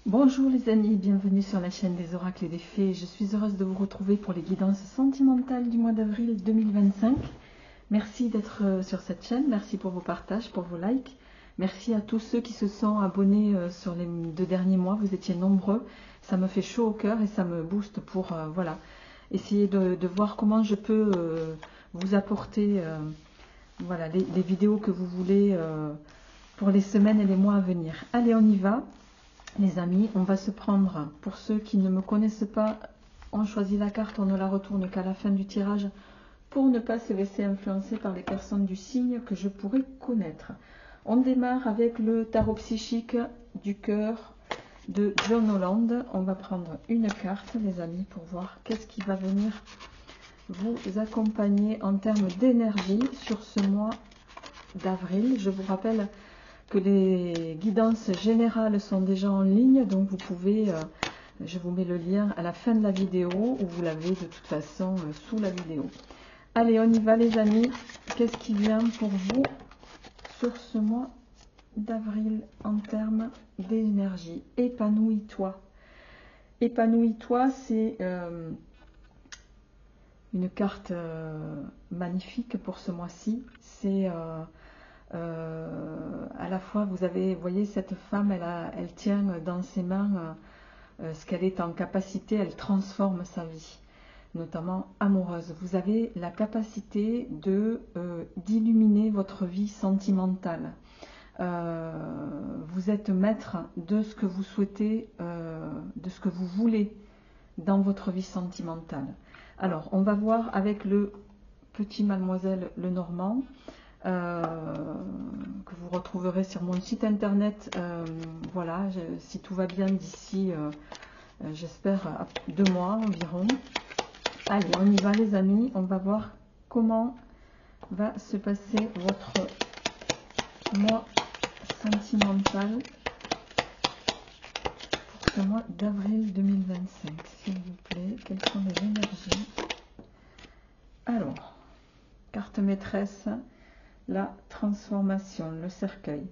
Bonjour les amis, bienvenue sur la chaîne des oracles et des fées. Je suis heureuse de vous retrouver pour les guidances sentimentales du mois d'avril 2025. Merci d'être sur cette chaîne, merci pour vos partages, pour vos likes. Merci à tous ceux qui se sont abonnés sur les 2 derniers mois, vous étiez nombreux. Ça me fait chaud au cœur et ça me booste pour voilà, essayer de voir comment je peux vous apporter voilà, les vidéos que vous voulez pour les semaines et les mois à venir. Allez, on y va. Les amis, on va se prendre, pour ceux qui ne me connaissent pas, on choisit la carte, on ne la retourne qu'à la fin du tirage pour ne pas se laisser influencer par les personnes du signe que je pourrais connaître. On démarre avec le tarot psychique du cœur de John Holland. On va prendre une carte, les amis, pour voir qu'est-ce qui va venir vous accompagner en termes d'énergie sur ce mois d'avril. Je vous rappelle que les guidances générales sont déjà en ligne, donc vous pouvez, je vous mets le lien à la fin de la vidéo, ou vous l'avez de toute façon sous la vidéo. Allez, on y va les amis. Qu'est-ce qui vient pour vous sur ce mois d'avril en termes d'énergie? Épanouis-toi. Épanouis-toi, c'est une carte magnifique pour ce mois-ci. C'est à la fois, vous voyez, cette femme, elle tient dans ses mains ce qu'elle est en capacité, elle transforme sa vie, notamment amoureuse. Vous avez la capacité d'illuminer votre vie sentimentale. Vous êtes maître de ce que vous souhaitez, de ce que vous voulez dans votre vie sentimentale. Alors, on va voir avec le petit Mademoiselle Lenormand, que vous retrouverez sur mon site internet. Voilà, si tout va bien d'ici, j'espère, 2 mois environ. Allez, on y va les amis, on va voir comment va se passer votre mois sentimental pour ce mois d'avril 2025, s'il vous plaît. Quelles sont les énergies? Alors, carte maîtresse, la transformation, le cercueil.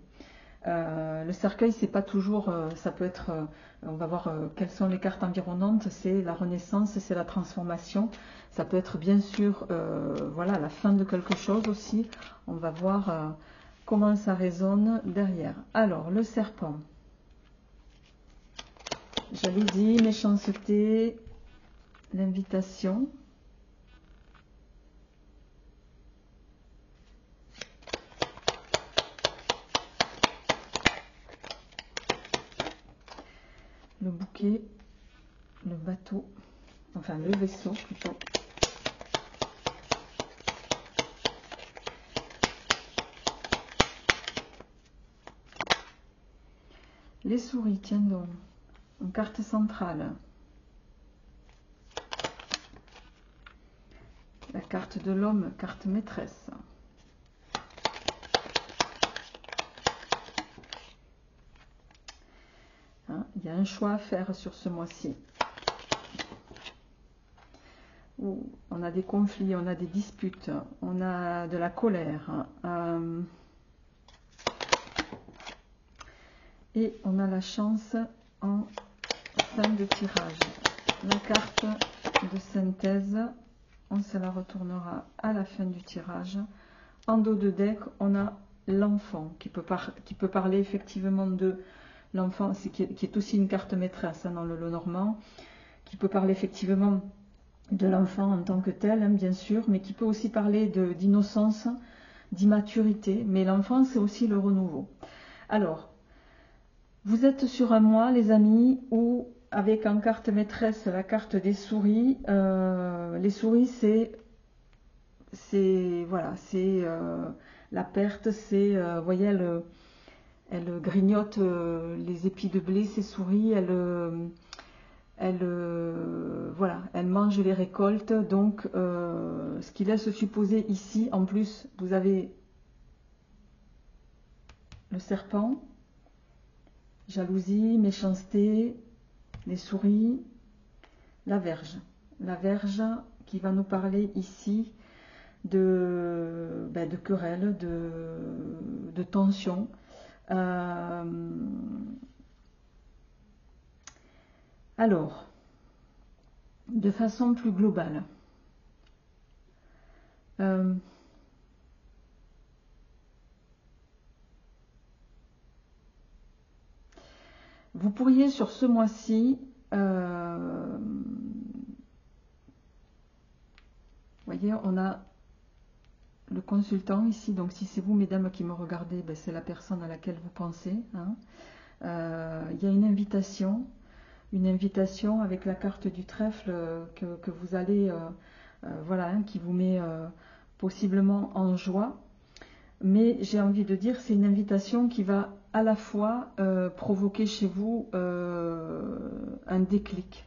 Le cercueil, c'est pas toujours, ça peut être, on va voir quelles sont les cartes environnantes, c'est la renaissance, c'est la transformation. Ça peut être bien sûr, voilà, la fin de quelque chose aussi. On va voir comment ça résonne derrière. Alors, le serpent. Jalousie, méchanceté, l'invitation. Le bouquet, le bateau, enfin le vaisseau plutôt. Les souris, tiens donc, en carte centrale. La carte de l'homme, carte maîtresse. Hein, il y a un choix à faire sur ce mois-ci. On a des conflits, on a des disputes, on a de la colère. Et on a la chance en fin de tirage. La carte de synthèse, on se la retournera à la fin du tirage. En dos de deck, on a l'enfant qui peut parler effectivement de l'enfant, qui est aussi une carte maîtresse dans le Lenormand, qui peut parler effectivement de l'enfant en tant que tel, hein, bien sûr, mais qui peut aussi parler d'innocence, d'immaturité. Mais l'enfant, c'est aussi le renouveau. Alors, vous êtes sur un mois, les amis, où avec en carte maîtresse la carte des souris, les souris, c'est voilà, c'est la perte, c'est, vous voyez, elle grignote les épis de blé, ces souris, voilà, elle mange les récoltes, donc ce qui laisse supposer ici, en plus, vous avez le serpent, jalousie, méchanceté, les souris, la verge. La verge qui va nous parler ici de querelles, de, tension. Euh, Alors, de façon plus globale, vous pourriez sur ce mois-ci, voyez, on a le consultant ici, donc si c'est vous mesdames qui me regardez, ben, c'est la personne à laquelle vous pensez. Hein. Il y a une invitation avec la carte du trèfle que vous allez, voilà, hein, qui vous met possiblement en joie. Mais j'ai envie de dire, c'est une invitation qui va à la fois provoquer chez vous un déclic.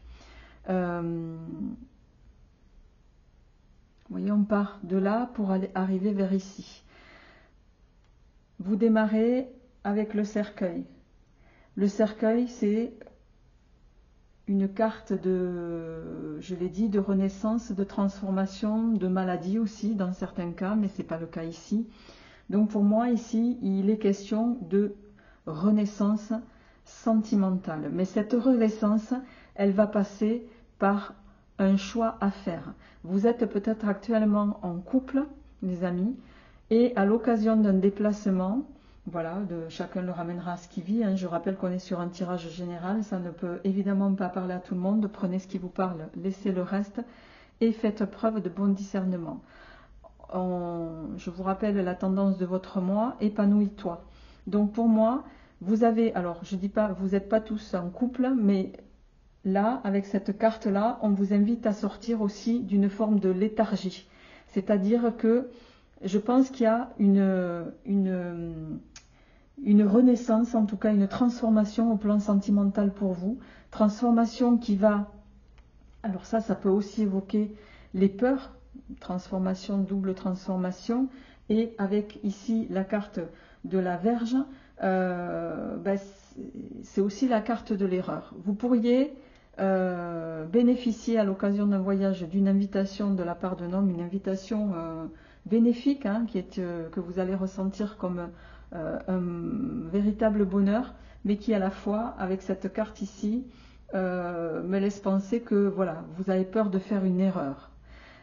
Vous voyez, on part de là pour arriver vers ici. Vous démarrez avec le cercueil. Le cercueil, c'est une carte de, je l'ai dit, de renaissance, de transformation, de maladie aussi dans certains cas, mais ce n'est pas le cas ici. Donc pour moi ici, il est question de renaissance sentimentale. Mais cette renaissance, elle va passer par un choix à faire. Vous êtes peut-être actuellement en couple, les amis, et à l'occasion d'un déplacement, voilà, chacun le ramènera à ce qu'il vit. Hein. Je rappelle qu'on est sur un tirage général, ça ne peut évidemment pas parler à tout le monde. Prenez ce qui vous parle, laissez le reste et faites preuve de bon discernement. Je vous rappelle la tendance de votre mois, épanouis-toi. Donc pour moi, vous avez, alors je dis pas, vous n'êtes pas tous en couple, mais là, avec cette carte-là, on vous invite à sortir aussi d'une forme de léthargie. C'est-à-dire que je pense qu'il y a une renaissance, en tout cas une transformation au plan sentimental pour vous. Transformation qui va, alors ça peut aussi évoquer les peurs, transformation, double transformation, et avec ici la carte de la Vierge, c'est aussi la carte de l'erreur. Vous pourriez bénéficier à l'occasion d'un voyage d'une invitation de la part d'un homme, une invitation bénéfique, hein, que vous allez ressentir comme un véritable bonheur, mais qui à la fois, avec cette carte ici, me laisse penser que voilà, vous avez peur de faire une erreur.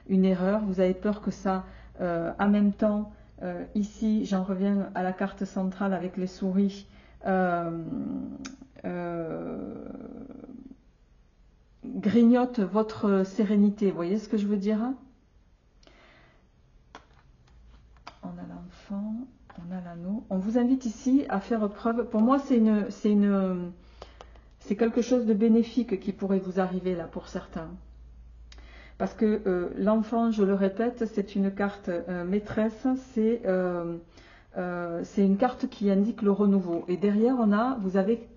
Une erreur, vous avez peur que ça, en même temps, ici, j'en reviens à la carte centrale avec les souris, grignote votre sérénité. Vous voyez ce que je veux dire? On a l'enfant, on a l'anneau. On vous invite ici à faire preuve. Pour moi, c'est quelque chose de bénéfique qui pourrait vous arriver là pour certains. Parce que l'enfant, je le répète, c'est une carte maîtresse, c'est une carte qui indique le renouveau. Et derrière, vous avez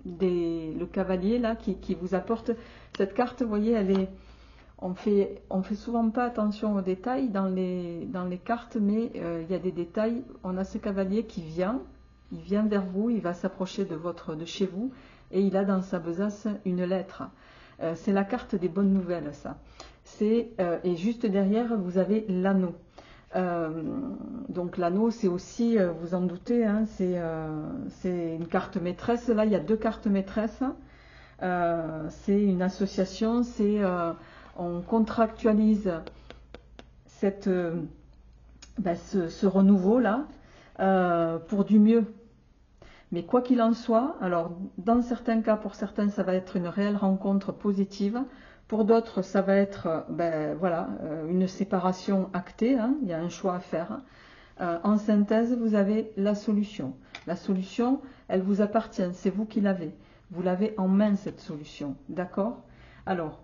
le cavalier là qui vous apporte cette carte. Vous voyez, on fait souvent pas attention aux détails dans les cartes, mais il y a des détails. On a ce cavalier qui vient, il vient vers vous, il va s'approcher de chez vous, et il a dans sa besace une lettre. C'est la carte des bonnes nouvelles, ça. Et juste derrière, vous avez l'anneau. Donc l'anneau, c'est aussi, vous en doutez, hein, c'est une carte maîtresse. Là, il y a deux cartes maîtresses. C'est une association, on contractualise ce renouveau-là pour du mieux. Mais quoi qu'il en soit, alors dans certains cas, pour certains, ça va être une réelle rencontre positive. Pour d'autres, ça va être une séparation actée, hein, il y a un choix à faire. En synthèse, vous avez la solution. La solution, elle vous appartient, c'est vous qui l'avez. Vous l'avez en main, cette solution. D'accord? Alors,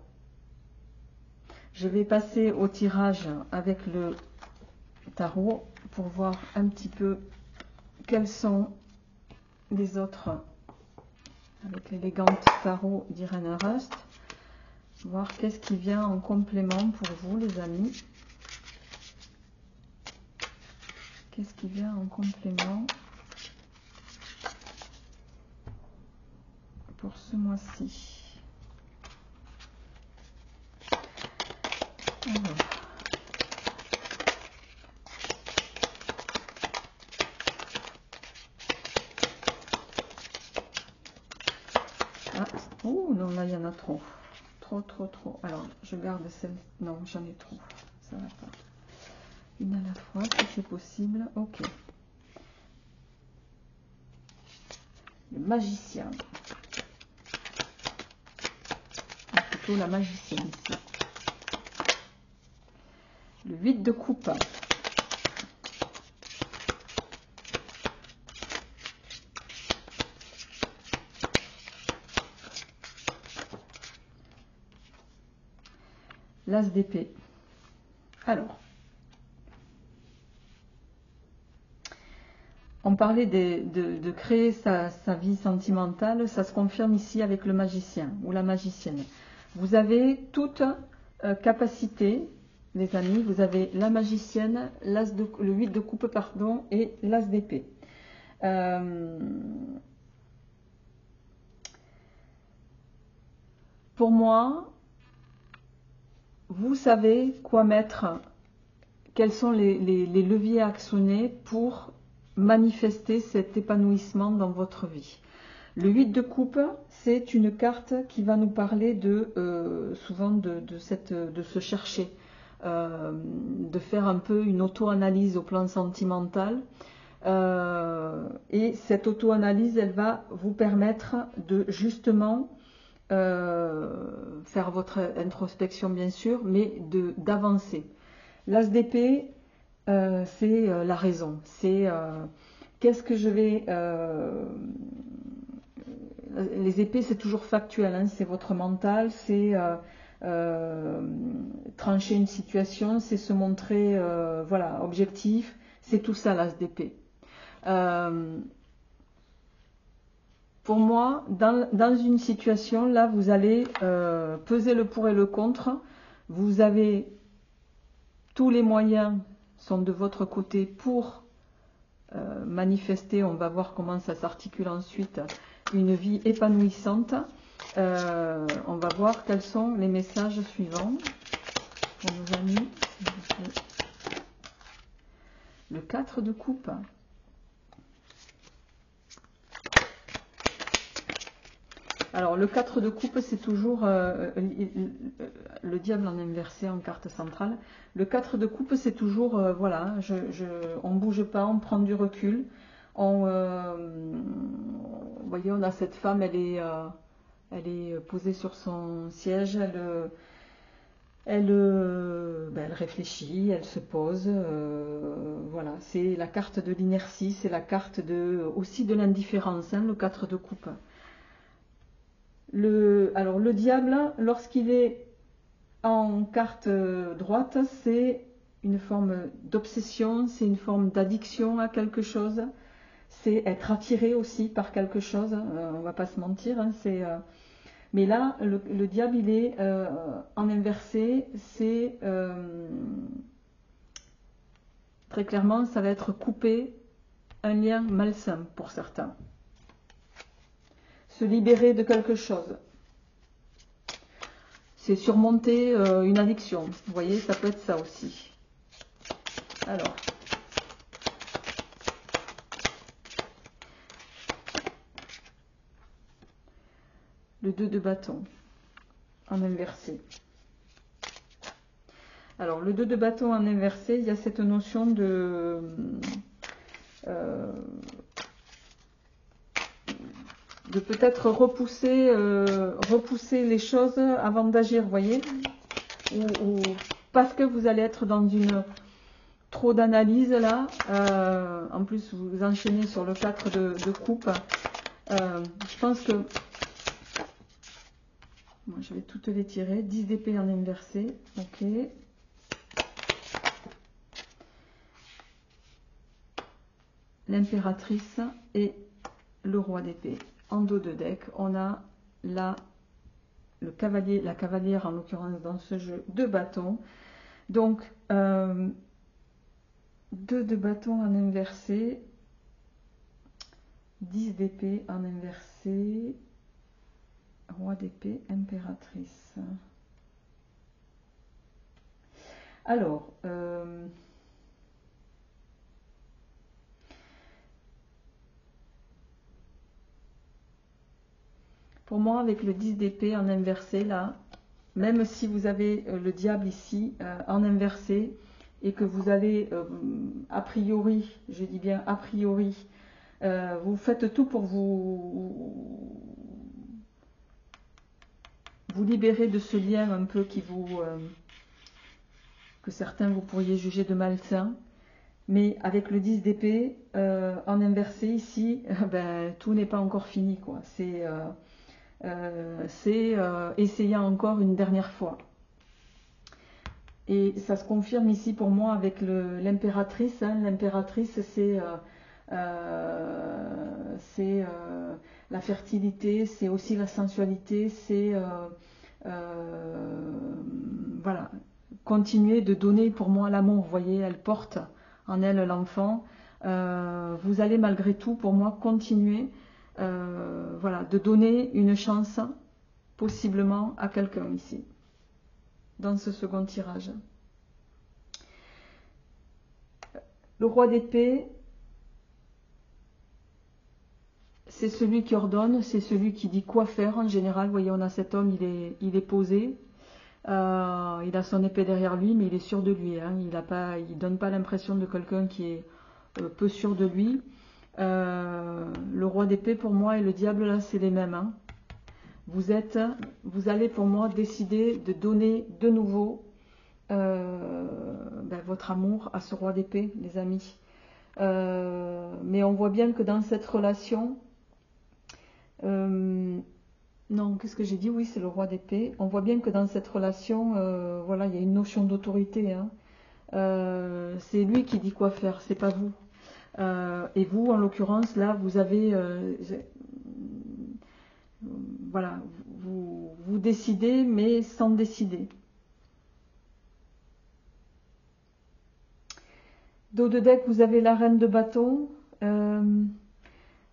je vais passer au tirage avec le tarot pour voir un petit peu quels sont les autres, avec l'élégante tarot d'Irène Rust. Voir qu'est-ce qui vient en complément pour vous, les amis. Qu'est-ce qui vient en complément pour ce mois-ci? Alors. Ah, Oh non, là il y en a trop. Trop. Alors, je garde celle. Non, j'en ai trop. Ça va pas. Une à la fois, si c'est possible. Ok. Le magicien. Plutôt la magicienne ici. Le 8 de coupe. L'as d'épée. Alors, on parlait de créer sa vie sentimentale, ça se confirme ici avec le magicien ou la magicienne. Vous avez toute capacité, les amis, vous avez la magicienne, le 8 de coupe, pardon, et l'as d'épée. Pour moi, vous savez quoi mettre, quels sont les leviers à actionner pour manifester cet épanouissement dans votre vie. Le 8 de coupe, c'est une carte qui va nous parler souvent de se chercher, de faire un peu une auto-analyse au plan sentimental. Et cette auto-analyse, elle va vous permettre de justement faire votre introspection bien sûr, mais d'avancer. L'as d'épée, c'est la raison, c'est qu'est-ce que je vais... les épées, c'est toujours factuel, hein, c'est votre mental, c'est trancher une situation, c'est se montrer voilà, objectif, c'est tout ça l'as d'épée. Pour moi, dans une situation, là, vous allez peser le pour et le contre. Vous avez tous les moyens sont de votre côté pour manifester, on va voir comment ça s'articule ensuite, une vie épanouissante. On va voir quels sont les messages suivants pour nos amis. Le 4 de coupe. Alors, le 4 de coupe, c'est toujours le diable en inversé en carte centrale. Le 4 de coupe, c'est toujours, voilà, on ne bouge pas, on prend du recul. Vous voyez, on a cette femme, elle est posée sur son siège, elle réfléchit, elle se pose. Voilà, c'est la carte de l'inertie, c'est la carte aussi de l'indifférence, hein, le 4 de coupe. Alors le diable, lorsqu'il est en carte droite, c'est une forme d'obsession, c'est une forme d'addiction à quelque chose, c'est être attiré aussi par quelque chose, on va pas se mentir, hein, mais là, le diable, il est en inversé, c'est très clairement, ça va être couper un lien malsain pour certains. Se libérer de quelque chose. C'est surmonter une addiction. Vous voyez, ça peut être ça aussi. Alors. Le 2 de bâton en inversé. Alors, le 2 de bâton en inversé, il y a cette notion de peut-être repousser les choses avant d'agir, vous voyez, ou parce que vous allez être dans trop d'analyse là, en plus vous enchaînez sur le 4 de coupe, je pense que, moi je vais toutes les tirer, 10 d'épée en inversé, ok, l'impératrice et le roi d'épée. En dos de deck, on a la cavalière en l'occurrence dans ce jeu de bâton. Donc 2 de bâton en inversé, 10 d'épée en inversé, roi d'épée, impératrice. Alors, Pour moi, avec le 10 d'épée en inversé, là, même si vous avez le diable ici en inversé, et que vous allez, a priori, je dis bien a priori, vous faites tout pour vous libérer de ce lien un peu qui que certains vous pourriez juger de malsain. Mais avec le 10 d'épée en inversé ici, ben, tout n'est pas encore fini, quoi. C'est essayer encore une dernière fois. Et ça se confirme ici pour moi avec l'impératrice. Hein. L'impératrice, c'est la fertilité, c'est aussi la sensualité, c'est voilà, continuer de donner pour moi l'amour. Vous voyez, elle porte en elle l'enfant. Vous allez malgré tout, pour moi, continuer voilà, de donner une chance possiblement à quelqu'un ici, dans ce second tirage. Le roi d'épée, c'est celui qui ordonne, c'est celui qui dit quoi faire en général. Vous voyez, on a cet homme, il est posé, il a son épée derrière lui, mais il est sûr de lui. Hein. Il donne pas l'impression de quelqu'un qui est peu sûr de lui. Le roi d'épée pour moi et le diable là, c'est les mêmes. Hein. Vous allez pour moi décider de donner de nouveau votre amour à ce roi d'épée, les amis. Mais on voit bien que dans cette relation, non, qu'est-ce que j'ai dit? Oui, c'est le roi d'épée. On voit bien que dans cette relation, voilà, il y a une notion d'autorité. Hein. C'est lui qui dit quoi faire, c'est pas vous. Et vous, en l'occurrence, là, vous avez, voilà, vous décidez, mais sans décider. Dos de deck, vous avez la reine de bâton.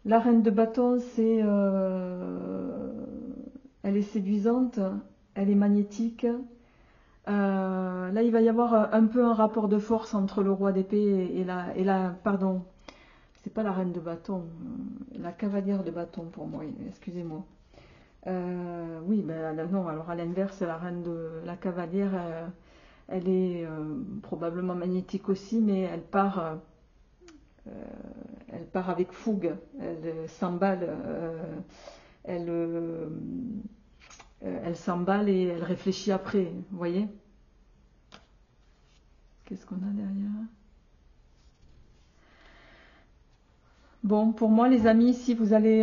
La reine de bâton, c'est, elle est séduisante, elle est magnétique. Là, il va y avoir un peu un rapport de force entre le roi d'épée et la, pardon, c'est pas la reine de bâton, la cavalière de bâton pour moi, excusez-moi. Oui, ben non, alors à l'inverse, la cavalière, elle est probablement magnétique aussi, mais elle part avec fougue, elle s'emballe, elle s'emballe et elle réfléchit après, vous voyez? Qu'est-ce qu'on a derrière? Bon, pour moi, les amis, ici, vous allez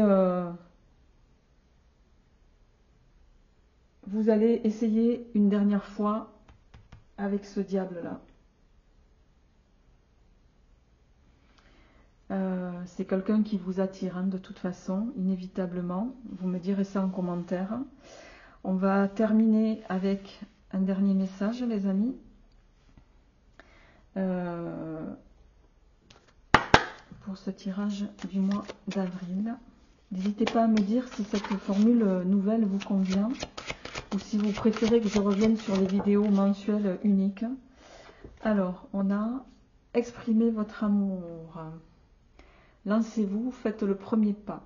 essayer une dernière fois avec ce diable-là. C'est quelqu'un qui vous attire, hein, de toute façon, inévitablement. Vous me direz ça en commentaire. On va terminer avec un dernier message, les amis. Pour ce tirage du mois d'avril. N'hésitez pas à me dire si cette formule nouvelle vous convient ou si vous préférez que je revienne sur les vidéos mensuelles uniques. Alors, on a exprimé votre amour. Lancez-vous, faites le premier pas.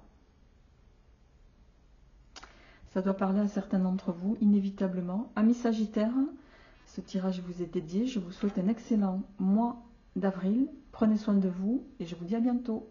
Ça doit parler à certains d'entre vous, inévitablement. Amis Sagittaires, ce tirage vous est dédié. Je vous souhaite un excellent mois d'avril. Prenez soin de vous et je vous dis à bientôt.